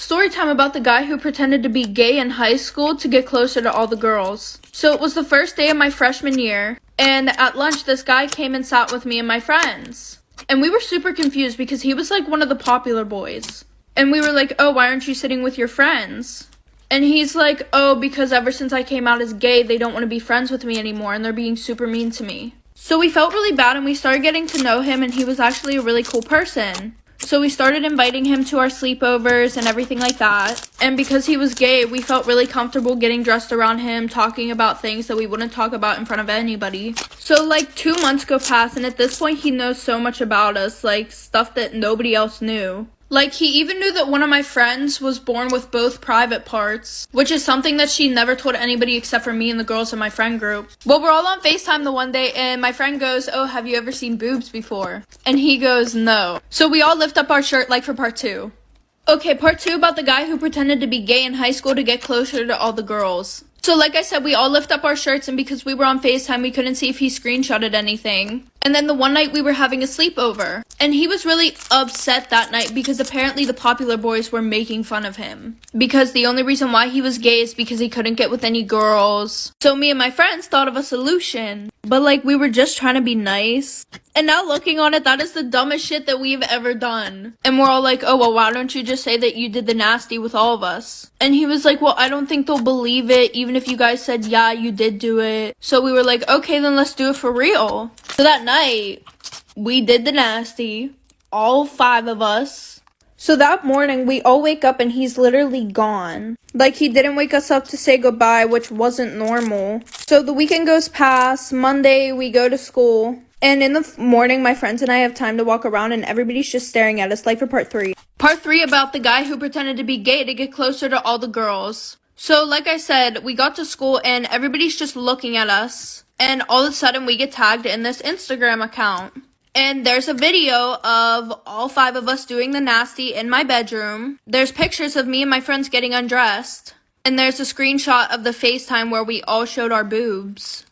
Story time about the guy who pretended to be gay in high school to get closer to all the girls. So it was the first day of my freshman year, and at lunch this guy came and sat with me and my friends. And we were super confused because he was like one of the popular boys. And we were like, oh, why aren't you sitting with your friends? And he's like, oh, because ever since I came out as gay, they don't want to be friends with me anymore, and they're being super mean to me. So we felt really bad, and we started getting to know him, and he was actually a really cool person. So we started inviting him to our sleepovers and everything like that. And because he was gay, we felt really comfortable getting dressed around him, talking about things that we wouldn't talk about in front of anybody. So like 2 months go past, and at this point he knows so much about us, like stuff that nobody else knew. Like, he even knew that one of my friends was born with both private parts, which is something that she never told anybody except for me and the girls in my friend group. Well, we're all on FaceTime the one day, and my friend goes, oh, have you ever seen boobs before? And he goes, no. So we all lift up our shirt like for part 2. Okay, part 2 about the guy who pretended to be gay in high school to get closer to all the girls. So like I said, we all lift up our shirts, and because we were on FaceTime, we couldn't see if he screenshotted anything. And then the one night we were having a sleepover, and he was really upset that night because apparently the popular boys were making fun of him. Because the only reason why he was gay is because he couldn't get with any girls. So me and my friends thought of a solution. But like, we were just trying to be nice. And now looking on it, that is the dumbest shit that we've ever done. And we're all like, oh, well, why don't you just say that you did the nasty with all of us? And he was like, well, I don't think they'll believe it, even if you guys said, yeah, you did do it. So we were like, okay, then let's do it for real. So that night, we did the nasty, all 5 of us. So that morning, we all wake up and he's literally gone. Like, he didn't wake us up to say goodbye, which wasn't normal. So the weekend goes past. Monday, we go to school. And in the morning, my friends and I have time to walk around, and everybody's just staring at us, like for part 3. Part 3 about the guy who pretended to be gay to get closer to all the girls. So like I said, we got to school and everybody's just looking at us. And all of a sudden, we get tagged in this Instagram account. And there's a video of all 5 of us doing the nasty in my bedroom. There's pictures of me and my friends getting undressed. And there's a screenshot of the FaceTime where we all showed our boobs.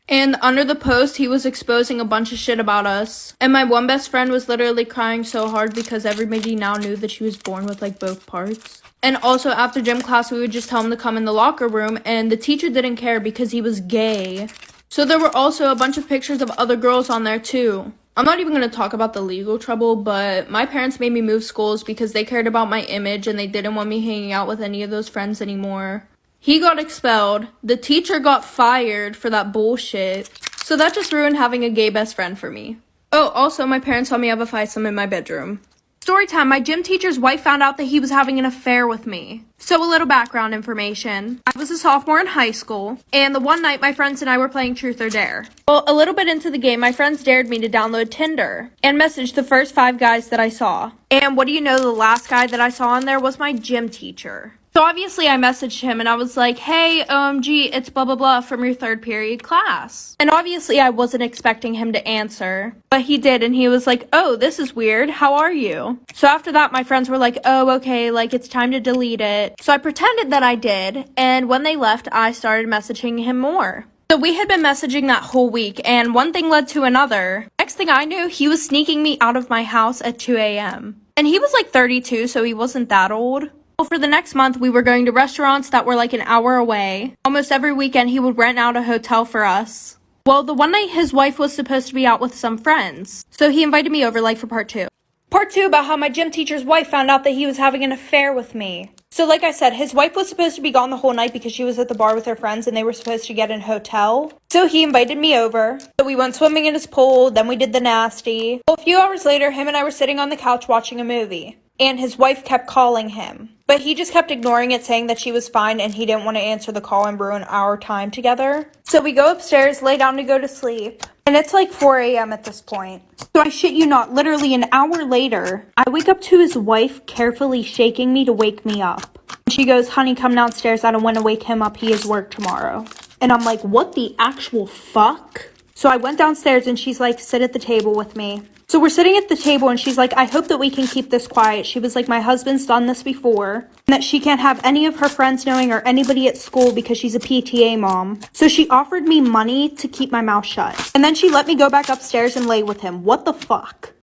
And under the post, he was exposing a bunch of shit about us. And my one best friend was literally crying so hard because everybody now knew that she was born with like both parts. And also after gym class, we would just tell him to come in the locker room, and the teacher didn't care because he was gay. So there were also a bunch of pictures of other girls on there too. I'm not even going to talk about the legal trouble, but my parents made me move schools because they cared about my image and they didn't want me hanging out with any of those friends anymore. He got expelled. The teacher got fired for that bullshit. So that just ruined having a gay best friend for me. Oh, also my parents saw me have a foursome in my bedroom. Story time, my gym teacher's wife found out that he was having an affair with me. So a little background information. I was a sophomore in high school, and the one night my friends and I were playing Truth or Dare. Well, a little bit into the game, my friends dared me to download Tinder and message the first 5 guys that I saw. And what do you know, the last guy that I saw on there was my gym teacher. So obviously I messaged him and I was like, hey, OMG, it's blah, blah, blah from your 3rd period class. And obviously I wasn't expecting him to answer, but he did. And he was like, oh, this is weird. How are you? So after that, my friends were like, oh, okay, like it's time to delete it. So I pretended that I did. And when they left, I started messaging him more. So we had been messaging that whole week, and one thing led to another. Next thing I knew, he was sneaking me out of my house at 2 a.m. And he was like 32, so he wasn't that old. Well, for the next month, we were going to restaurants that were like an hour away. Almost every weekend, he would rent out a hotel for us. Well, the one night, his wife was supposed to be out with some friends. So he invited me over like for part 2. Part 2 about how my gym teacher's wife found out that he was having an affair with me. So like I said, his wife was supposed to be gone the whole night because she was at the bar with her friends and they were supposed to get in a hotel. So he invited me over. So we went swimming in his pool, then we did the nasty. Well, a few hours later, him and I were sitting on the couch watching a movie. And his wife kept calling him. But he just kept ignoring it, saying that she was fine and he didn't want to answer the call and ruin our time together. So we go upstairs, lay down to go to sleep. And it's like 4 a.m. at this point. So I shit you not, literally an hour later, I wake up to his wife carefully shaking me to wake me up. And she goes, honey, come downstairs. I don't want to wake him up. He has work tomorrow. And I'm like, what the actual fuck? So I went downstairs and she's like, sit at the table with me. So we're sitting at the table and she's like, I hope that we can keep this quiet. She was like, my husband's done this before. And that she can't have any of her friends knowing or anybody at school because she's a PTA mom. So she offered me money to keep my mouth shut. And then she let me go back upstairs and lay with him. What the fuck?